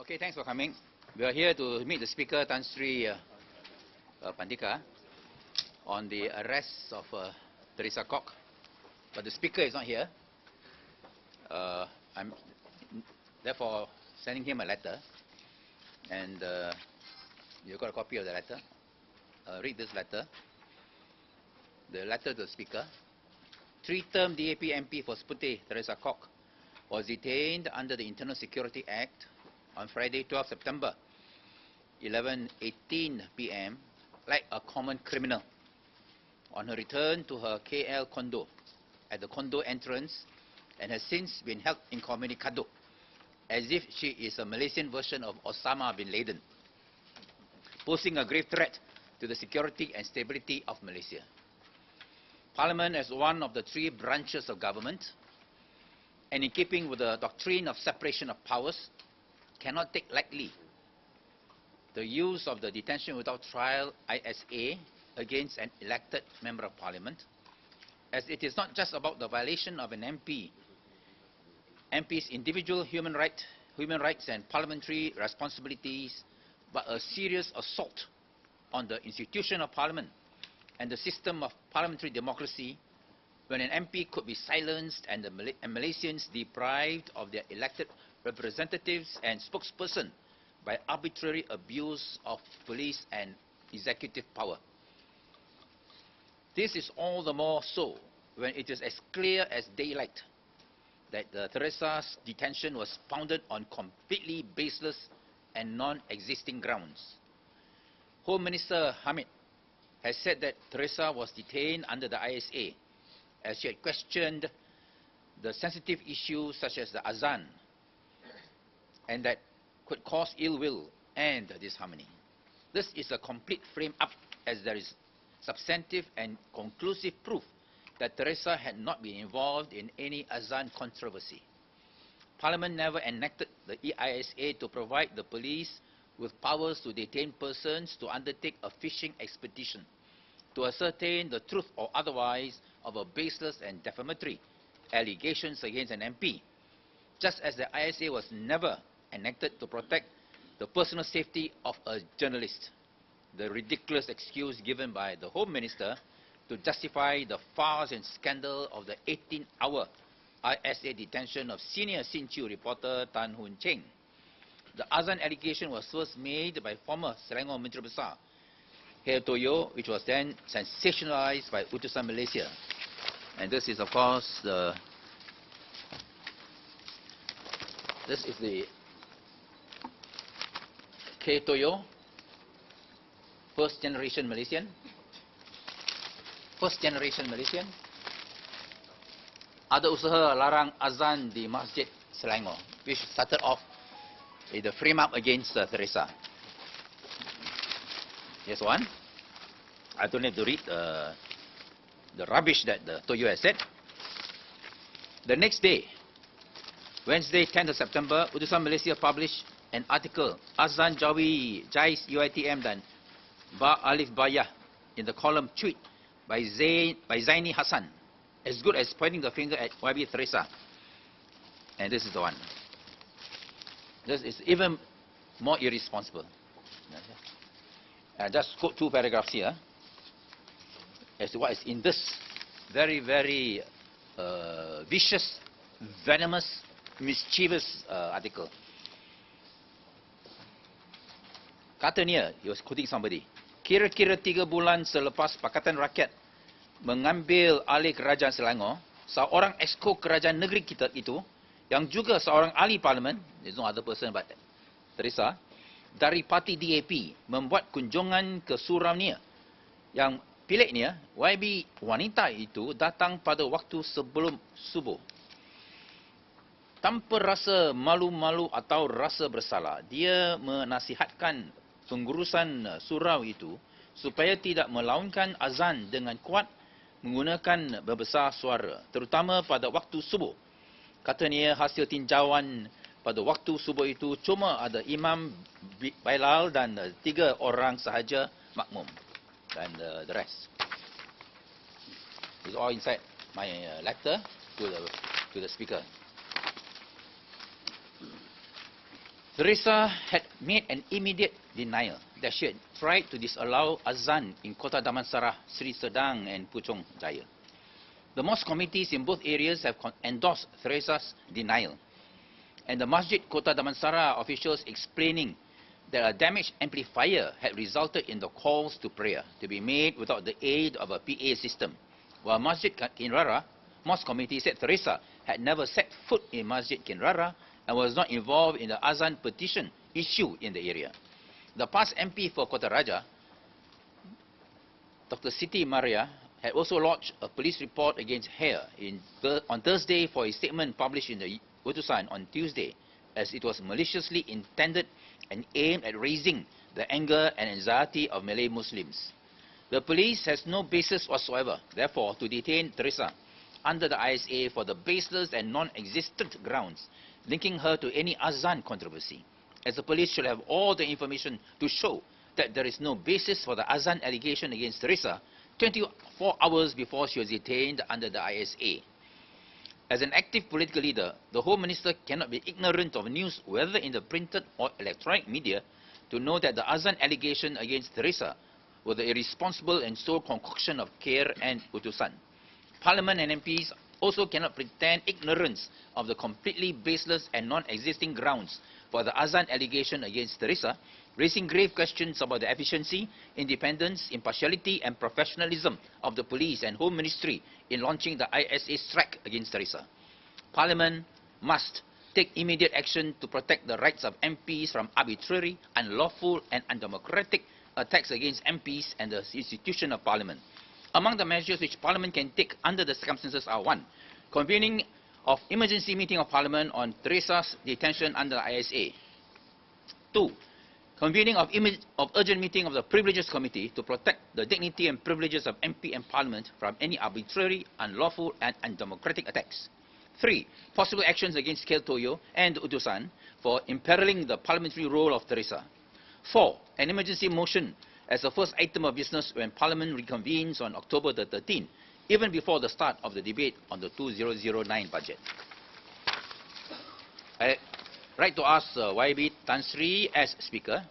Okay, thanks for coming. We are here to meet the Speaker, Tan Sri Pandika, on the arrest of Teresa Kok. But the Speaker is not here. I'm therefore sending him a letter. And you've got a copy of the letter. Read this letter. The letter to the Speaker. Three-term DAP MP for Spute, Teresa Kok, was detained under the Internal Security Act on Friday, 12 September, 11:18 p.m., like a common criminal. On her return to her KL condo, at the condo entrance, and has since been held incommunicado, as if she is a Malaysian version of Osama bin Laden, posing a grave threat to the security and stability of Malaysia. Parliament, as one of the three branches of government, and in keeping with the doctrine of separation of powers, cannot take lightly the use of the detention without trial ISA against an elected member of Parliament, as it is not just about the violation of an MP's individual human rights and parliamentary responsibilities, but a serious assault on the institution of Parliament and the system of parliamentary democracy, when an MP could be silenced and Malaysians deprived of their elected representatives and spokesperson by arbitrary abuse of police and executive power. This is all the more so when it is as clear as daylight that Teresa's detention was founded on completely baseless and non-existing grounds. Home Minister Hamid has said that Teresa was detained under the ISA as she had questioned the sensitive issues such as the Azan, and that could cause ill will and disharmony. This is a complete frame-up, as there is substantive and conclusive proof that Teresa had not been involved in any Azan controversy. Parliament never enacted the EISA to provide the police with powers to detain persons to undertake a fishing expedition, to ascertain the truth or otherwise of a baseless and defamatory allegations against an MP, just as the ISA was never enacted to protect the personal safety of a journalist. The ridiculous excuse given by the Home Minister to justify the farce and scandal of the 18-hour ISA detention of senior Sinchu reporter Tan Hoon Cheng. The Azan allegation was first made by former Selangor Menteri Besar Hea Toyo, which was then sensationalized by Utusan Malaysia. And this is, of course, the Hea Toyo, first generation Malaysian. Ada usaha larang azan di Masjid Selangor, which started off with the frame-up against Teresa. Here's one. I don't have to read the rubbish that the Toyo has said. The next day, Wednesday, 10th of September, Utusan Malaysia published an article, Azan Jawi Jais UiTM dan Ba Alif Bayah, in the column Tweet by Zaini Hassan, as good as pointing the finger at YB Teresa. And this is the one. This is even more irresponsible. I just quote two paragraphs here as to what is in this very, very vicious, venomous, mischievous article. Katanya, he was quoting somebody, kira-kira 3 bulan selepas Pakatan Rakyat mengambil alih kerajaan Selangor, seorang exco kerajaan negeri kita itu, yang juga seorang ahli parlimen, there's no other person but Teresa, dari parti DAP, membuat kunjungan ke surau Nia. Yang peliknya, YB wanita itu datang pada waktu sebelum subuh. Tanpa rasa malu-malu atau rasa bersalah, dia menasihatkan pengurusan surau itu supaya tidak melaunkan azan dengan kuat menggunakan berbesar suara, terutama pada waktu subuh. Katanya hasil tinjauan pada waktu subuh itu cuma ada Imam Bilal dan 3 orang sahaja makmum, dan the rest. It's all inside my letter to the Speaker. Teresa had made an immediate denial that she had tried to disallow azan in Kota Damansara, Sri Sedang and Puchong Jaya. The mosque committees in both areas have endorsed Teresa's denial, and the Masjid Kota Damansara officials explaining that a damaged amplifier had resulted in the calls to prayer to be made without the aid of a PA system, while Masjid Kinrara Mosque Committee said Teresa had never set foot in Masjid Kinrara and was not involved in the azan petition issue in the area. The past MP for Kota Raja, Dr. Siti Maria, had also lodged a police report against her on Thursday for a statement published in the Utusan on Tuesday, as it was maliciously intended and aimed at raising the anger and anxiety of Malay Muslims. The police has no basis whatsoever, therefore, to detain Teresa under the ISA for the baseless and non-existent grounds linking her to any azan controversy, as the police should have all the information to show that there is no basis for the azan allegation against Teresa 24 hours before she was detained under the ISA. As an active political leader, the Home Minister cannot be ignorant of news, whether in the printed or electronic media, to know that the azan allegation against Teresa was the irresponsible and sole concoction of Khair and Utusan. Parliament and MPs also cannot pretend ignorance of the completely baseless and non-existing grounds for the azan allegation against Teresa, raising grave questions about the efficiency, independence, impartiality and professionalism of the police and Home Ministry in launching the ISA strike against Teresa. Parliament must take immediate action to protect the rights of MPs from arbitrary, unlawful and undemocratic attacks against MPs and the institution of Parliament. Among the measures which Parliament can take under the circumstances are: 1. Convening of emergency meeting of Parliament on Teresa's detention under the ISA. 2. Convening of urgent meeting of the Privileges Committee to protect the dignity and privileges of MP and Parliament from any arbitrary, unlawful and undemocratic attacks. 3. Possible actions against Khair Toyo and Utusan for imperiling the parliamentary role of Teresa. 4. An emergency motion as the first item of business when Parliament reconvenes on October the 13th, even before the start of the debate on the 2009 budget. I write to ask YB Tan Sri as Speaker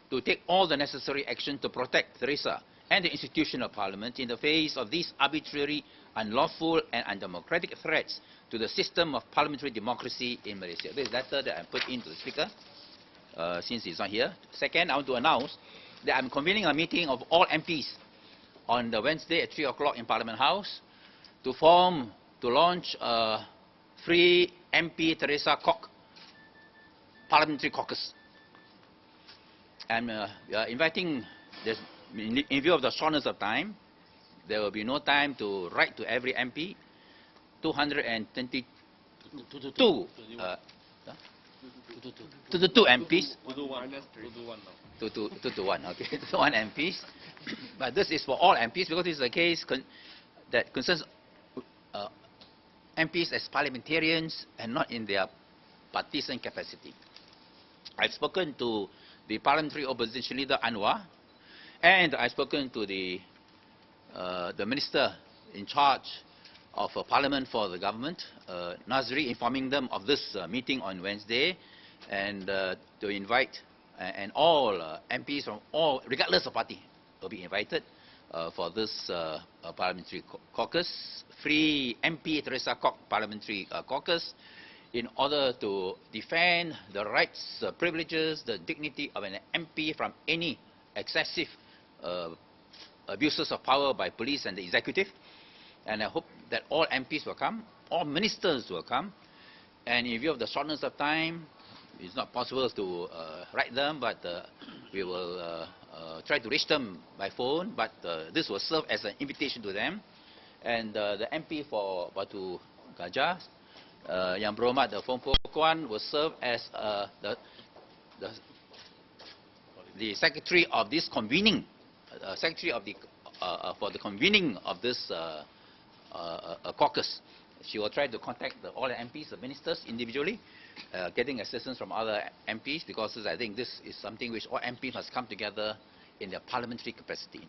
to take all the necessary action to protect Teresa and the institution of Parliament in the face of these arbitrary, unlawful and undemocratic threats to the system of parliamentary democracy in Malaysia. This letter that I put into the Speaker since he's not here. Second, I want to announce that I'm convening a meeting of all MPs on the Wednesday at 3 o'clock in Parliament House to launch a free MP Teresa Kok parliamentary caucus. And we are inviting, in view of the shortness of time, there will be no time to write to every MP. 222 MPs. To one, okay, to one MPs. But this is for all MPs because this is a case that concerns MPs as parliamentarians and not in their partisan capacity. I've spoken to the parliamentary opposition leader Anwar, and I've spoken to the minister in charge of Parliament for the government, Nazri, informing them of this meeting on Wednesday, and to invite and all MPs from all, regardless of party, will be invited for this parliamentary caucus, free MP Teresa Kok parliamentary caucus, in order to defend the rights, privileges, the dignity of an MP from any excessive abuses of power by police and the executive. And I hope that all MPs will come, all ministers will come, and in view of the shortness of time, it's not possible to write them, but we will try to reach them by phone, but this will serve as an invitation to them. And the MP for Batu Gajah, Yang Berhormat the Fong Poh Kuan, will serve as the secretary of this convening, secretary of the for the convening of this caucus. She will try to contact all the MPs, the ministers individually, getting assistance from other MPs, because I think this is something which all MPs must come together in their parliamentary capacity.